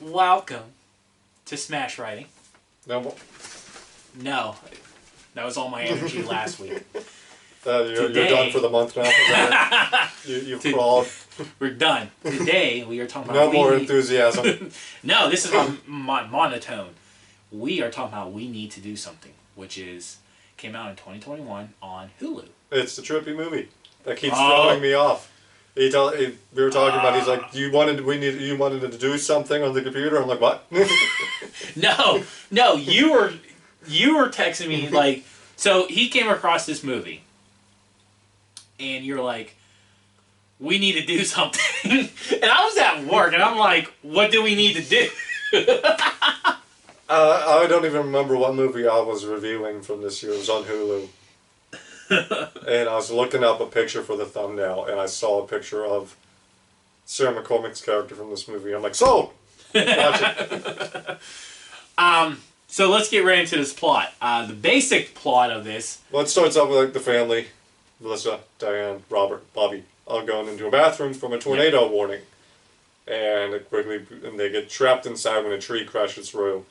Welcome to Smash Writing. No, No, that was all my energy last week. you're done for the month now. You've crawled. We're done. Today we are talking No about more enthusiasm. No, this is my monotone. We are talking about we need to do something, which came out in 2021 on HULU. It's the trippy movie that keeps throwing me off. We were talking about. He's like, you wanted to do something on the computer. I'm like, what? No, you were texting me like, so he came across this movie, and you're like, we need to do something, and I was at work, and I'm like, what do we need to do? I don't even remember what movie I was reviewing from this year. It was on Hulu. And I was looking up a picture for the thumbnail, and I saw a picture of Sarah McCormick's character from this movie. I'm like, sold! Watch it. So let's get right into this plot. The basic plot of this... Well, it starts off with like the family. Melissa, Diane, Robert, Bobby, all going into a bathroom from a tornado warning. And they get trapped inside when a tree crashes through.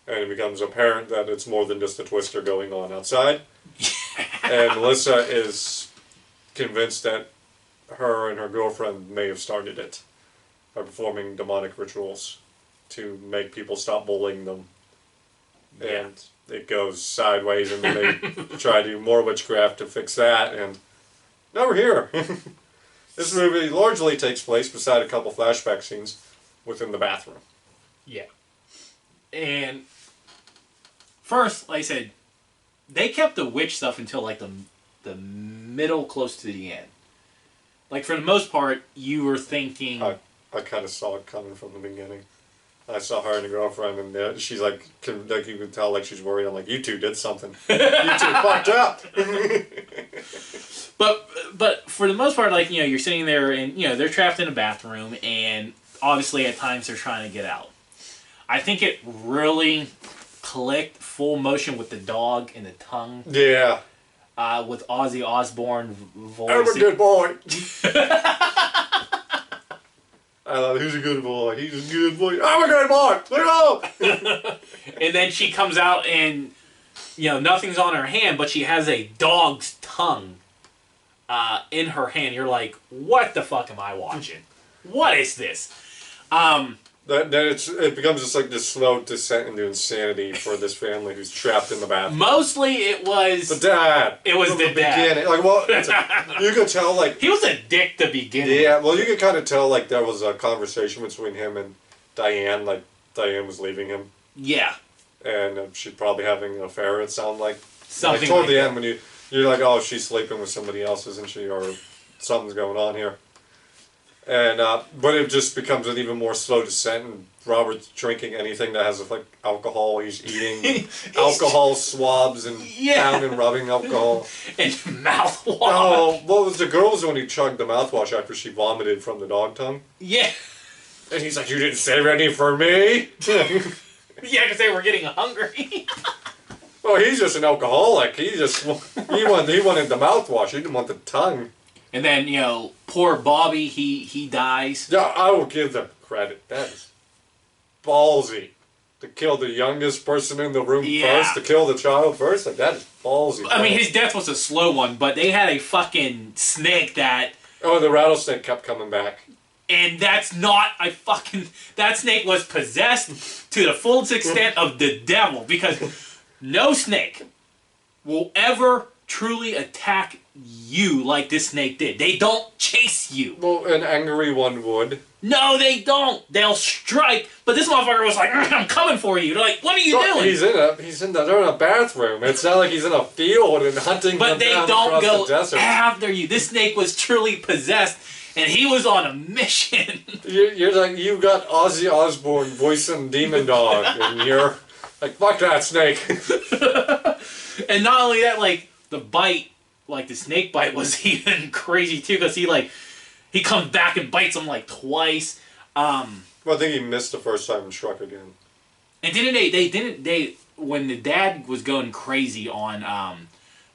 And it becomes apparent that it's more than just a twister going on outside. And Melissa is convinced that her and her girlfriend may have started it by performing demonic rituals to make people stop bullying them. Yeah. And it goes sideways, and then they try to do more witchcraft to fix that, and now we're here. This movie largely takes place beside a couple flashback scenes within the bathroom. Yeah. And first, like I said, they kept the witch stuff until like the middle, close to the end. Like for the most part, you were thinking. I kind of saw it coming from the beginning. I saw her and her girlfriend, and she's like you could tell like she's worried. I'm like, you two did something. You two fucked up. But for the most part, like, you're sitting there and they're trapped in a bathroom, and obviously at times they're trying to get out. I think it really clicked full motion with the dog and the tongue. Yeah. With Ozzy Osbourne voice. I'm a good boy. I love it. He's a good boy. He's a good boy. I'm a good boy. Look up. And then she comes out and nothing's on her hand, but she has a dog's tongue in her hand. You're like, what the fuck am I watching? What is this? Then it becomes just like this slow descent into insanity for this family who's trapped in the bathroom. Mostly it was... The dad. It was the dad. Beginning. Like, well, you could tell, like... He was a dick to begin with. Yeah, well, you could kind of tell, like, there was a conversation between him and Diane. Like, Diane was leaving him. Yeah. And she's probably having an affair, it sounded like. Something like toward like the that. end, when you're like, oh, she's sleeping with somebody else, isn't she? Or something's going on here. And but it just becomes an even more slow descent, and Robert's drinking anything that has like alcohol. He's eating alcohol swabs and down and rubbing alcohol. And mouthwash. Oh, what was the girl's when he chugged the mouthwash after she vomited from the dog tongue? Yeah. And he's like, you didn't save any for me? Yeah, because they were getting hungry. Well, he's just an alcoholic. He wanted the mouthwash. He didn't want the tongue. And then, poor Bobby, he dies. Yeah, I will give them credit. That is ballsy. To kill the youngest person in the room first, to kill the child first, like, that is ballsy. I mean, his death was a slow one, but they had a fucking snake that... Oh, the rattlesnake kept coming back. And that's not that snake was possessed to the fullest extent of the devil, because no snake will ever truly attack you like this snake did. They don't chase you. Well, an angry one would. No, they don't. They'll strike. But this motherfucker was like, I'm coming for you. They're like, what are you doing? They're in a bathroom. It's not like he's in a field and hunting but them they down don't across go the desert. after you. This snake was truly possessed, and he was on a mission. You're like, you got Ozzy Osbourne voicing Demon Dog, and you're like, fuck that snake. And not only that, like, the bite, like the snake bite was even crazy too, because he comes back and bites him like twice. Well, I think he missed the first time and struck again. And they when the dad was going crazy on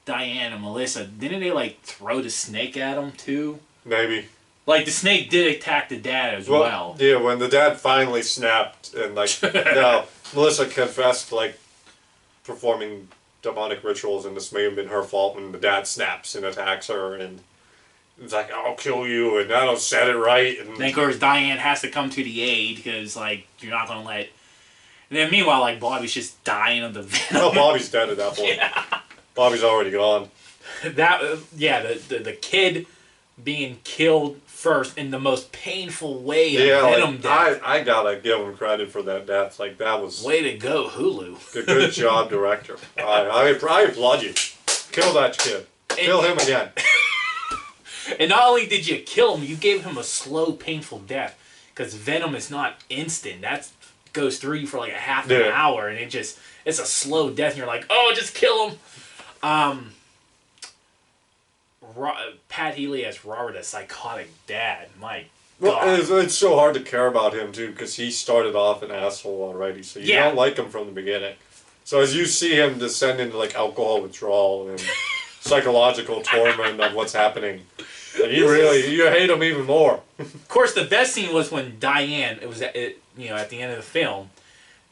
Diane and Melissa, didn't they like throw the snake at him too? Maybe. Like, the snake did attack the dad as well. Yeah, when the dad finally snapped and, like, now, Melissa confessed, like, performing demonic rituals, and this may have been her fault when the dad snaps and attacks her, and it's like, I'll kill you, and I don't said it right. And then, of course, Diane has to come to the aid, because, like, you're not going to let... And then, meanwhile, like, Bobby's just dying of the venom. No, Bobby's dead at that point. Yeah. Bobby's already gone. The kid being killed first in the most painful way of venom death. I gotta give him credit for that death. Like, that was... Way to go, Hulu. Good job, director. I applaud you. Kill that kid. Kill him again. And not only did you kill him, you gave him a slow, painful death. Because venom is not instant. That goes through you for like a half an hour, and it's a slow death, and you're like, oh, just kill him. Pat Healy as Robert, a psychotic dad. My God. Well, it's so hard to care about him, too, because he started off an asshole already, so you don't like him from the beginning. So as you see him descend into, like, alcohol withdrawal and psychological torment of what's happening, and you hate him even more. Of course, the best scene was when Diane, at the end of the film,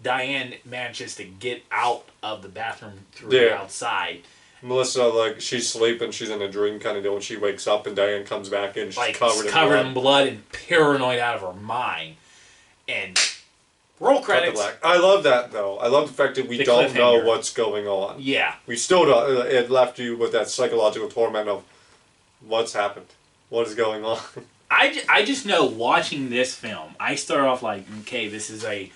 Diane manages to get out of the bathroom through outside. Melissa, like, she's sleeping, she's in a dream kind of deal, and she wakes up, and Diane comes back in, she's like, covered in blood and paranoid out of her mind. And roll credits. I love that, though. I love the fact that we don't know what's going on. Yeah. We still don't. It left you with that psychological torment of what's happened, what is going on. I just know, watching this film, I start off like, okay, this is a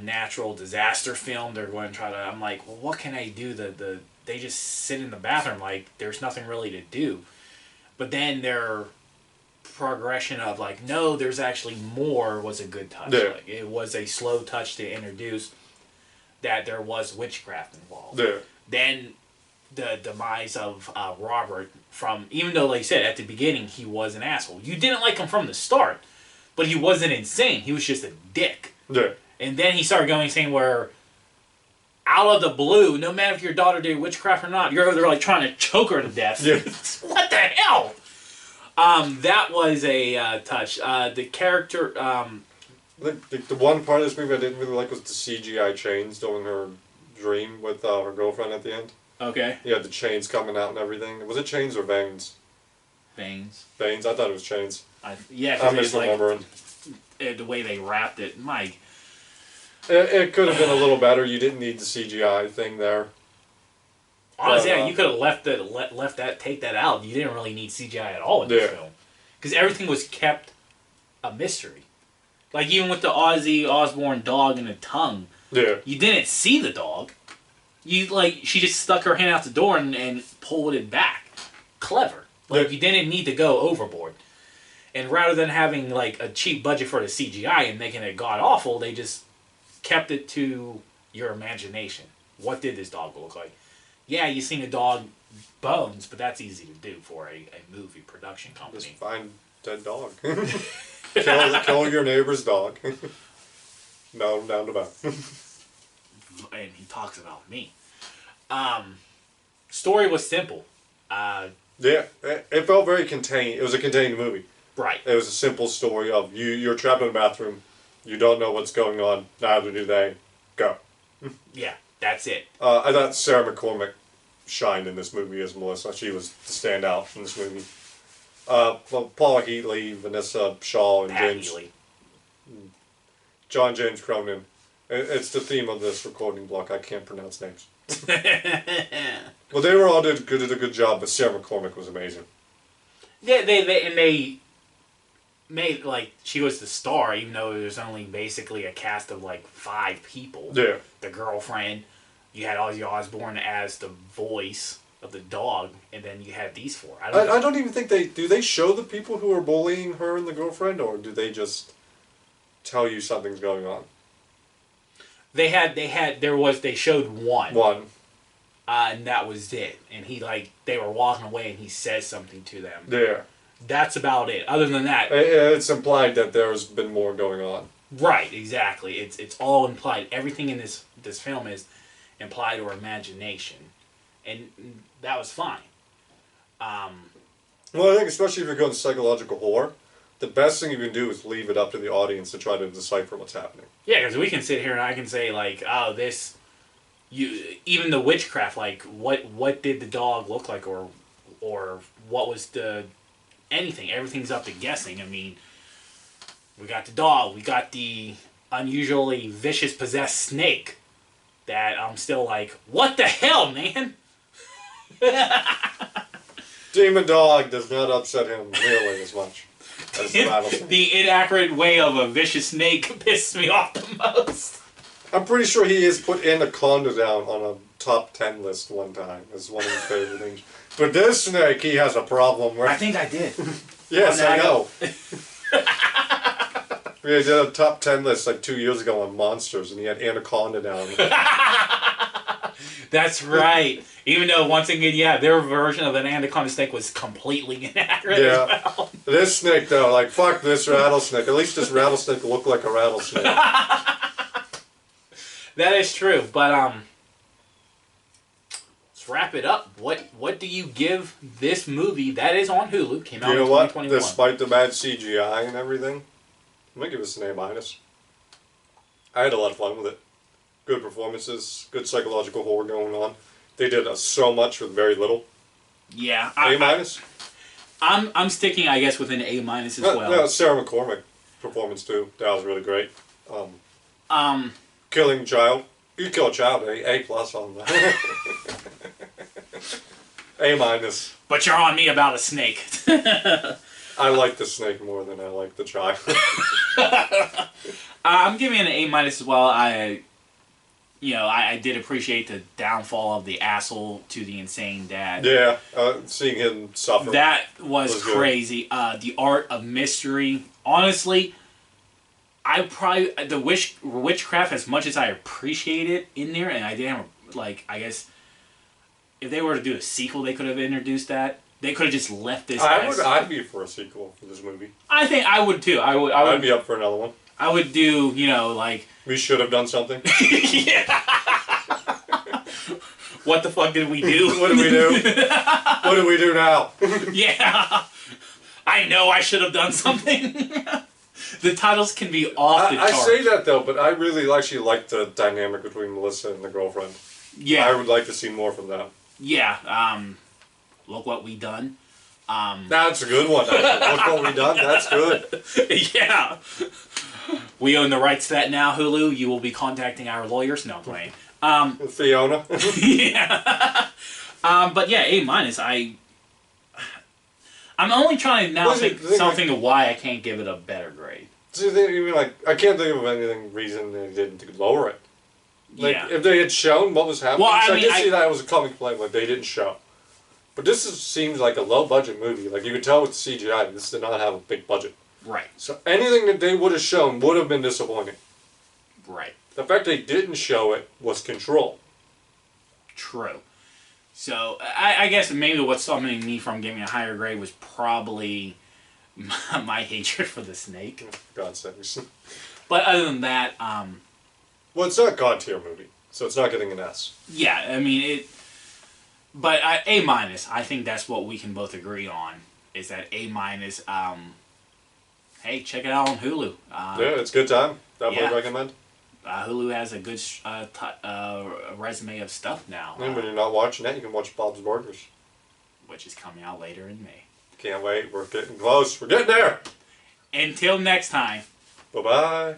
natural disaster film. They're going to try to... I'm like, well, what can I do? They just sit in the bathroom like there's nothing really to do. But then their progression of like, no, there's actually more was a good touch. Yeah. Like, it was a slow touch to introduce that there was witchcraft involved. Yeah. Then the demise of Robert from, even though, like you said, at the beginning he was an asshole. You didn't like him from the start, but he wasn't insane. He was just a dick. Yeah. And then he started going insane where, out of the blue, no matter if your daughter did witchcraft or not, they're like trying to choke her to death. Yeah. What the hell? That was a touch. The character... The one part of this movie I didn't really like was the CGI chains during her dream with her girlfriend at the end. Okay. Yeah, the chains coming out and everything. Was it chains or veins? Veins. Veins? I thought it was chains. I'm misremembering. Like, the way they wrapped it. Mike. It could have been a little better. You didn't need the CGI thing there. Honestly, you could have take that out. You didn't really need CGI at all in this film. Because everything was kept a mystery. Like, even with the Ozzy Osbourne dog and the tongue, you didn't see the dog. She just stuck her hand out the door and pulled it back. Clever. Like, you didn't need to go overboard. And rather than having, like, a cheap budget for the CGI and making it god-awful, they just kept it to your imagination. What did this dog look like? Yeah, you seen a dog bones, but that's easy to do for a movie production company. Just find dead dog. kill your neighbor's dog. No, down to back. And he talks about me. Story was simple. It felt very contained. It was a contained movie. Right. It was a simple story of you're trapped in a bathroom. You don't know what's going on. Neither do they. Go. Yeah, that's it. I thought Sarah McCormick shined in this movie as Melissa. She was the standout in this movie. Paula Heatley, Vanessa Shaw, and John James Cronin. It's the theme of this recording block. I can't pronounce names. Well, they were all did a good job, but Sarah McCormick was amazing. Yeah, they made, like, she was the star, even though it was only basically a cast of, like, 5 people. Yeah. The girlfriend, you had Ozzy Osbourne as the voice of the dog, and then you had these 4. I don't even think they show the people who are bullying her and the girlfriend, or do they just tell you something's going on? They showed one. One. And that was it. And they were walking away and he says something to them. Yeah. That's about it. Other than that... It's implied that there's been more going on. Right, exactly. It's all implied. Everything in this film is implied or imagination. And that was fine. Well, I think especially if you're going psychological horror, the best thing you can do is leave it up to the audience to try to decipher what's happening. Yeah, because we can sit here and I can say like, oh, this, even the witchcraft, like what did the dog look like, or what was the anything? Everything's up to guessing. I mean, we got the dog, we got the unusually vicious possessed snake. That I'm still like, what the hell, man? Demon dog does not upset him nearly as much as the rattlesnake. The inaccurate way of a vicious snake pisses me off the most. I'm pretty sure he has put Anaconda down on a top 10 list one time as one of his favorite things. But this snake, he has a problem with. I think I did. Yes, I know. We did a top 10 list like 2 years ago on monsters, and he had Anaconda down. That's right. Even though, once again, yeah, their version of an anaconda snake was completely inaccurate as well. This snake, though, like, fuck this rattlesnake. At least this rattlesnake looked like a rattlesnake. That is true, but, let's wrap it up. What do you give this movie that is on Hulu, came out in 2021? What? Despite the bad CGI and everything, I'm going to give this an A-. I had a lot of fun with it. Good performances, good psychological horror going on. They did so much with very little. Yeah. A-. I'm sticking, I guess, with an A- as well. No, Sarah McCormick performance too. That was really great. Killing child. You kill a child, A+ on that. A-. But you're on me about a snake. I like the snake more than I like the child. I'm giving it an A- as well. I did appreciate the downfall of the asshole to the insane dad. Yeah, seeing him suffer. That was crazy. The art of mystery. Honestly, witchcraft, as much as I appreciate it in there, and I didn't I guess if they were to do a sequel, they could have introduced that. They could have just left this. I'd be for a sequel for this movie. I think I would too. I'd be up for another one. I would do, We should have done something. Yeah. What the fuck did we do? What did we do? What do we do now? Yeah. I know I should have done something. The titles can be off the charts. I say that though, but I really actually like the dynamic between Melissa and the girlfriend. Yeah. I would like to see more from them. Yeah. Look what we done. That's a good one. Look what we done. That's good. Yeah. We own the rights to that now, Hulu. You will be contacting our lawyers. No, I'm playing. Fiona. Yeah. But yeah, A-. I'm only trying to now think something of why I can't give it a better grade. So I can't think of anything reason they didn't lower it. Yeah. If they had shown what was happening, well, I did see that it was a comic play, they didn't show. But this seems like a low budget movie. Like you could tell with the CGI, this did not have a big budget. Right. So anything that they would have shown would have been disappointing. Right. The fact they didn't show it was control. True. So I guess maybe what's stopping me from giving a higher grade was probably my hatred for the snake. For God's sakes. But other than that, well, it's not a God tier movie, so it's not getting an S. Yeah, I mean it. But A-. I think that's what we can both agree on. Is that A-. Hey, check it out on Hulu. Yeah, it's a good time. Definitely recommend. Hulu has a good resume of stuff now. And when you're not watching that, you can watch Bob's Burgers. Which is coming out later in May. Can't wait. We're getting close. We're getting there. Until next time. Bye-bye.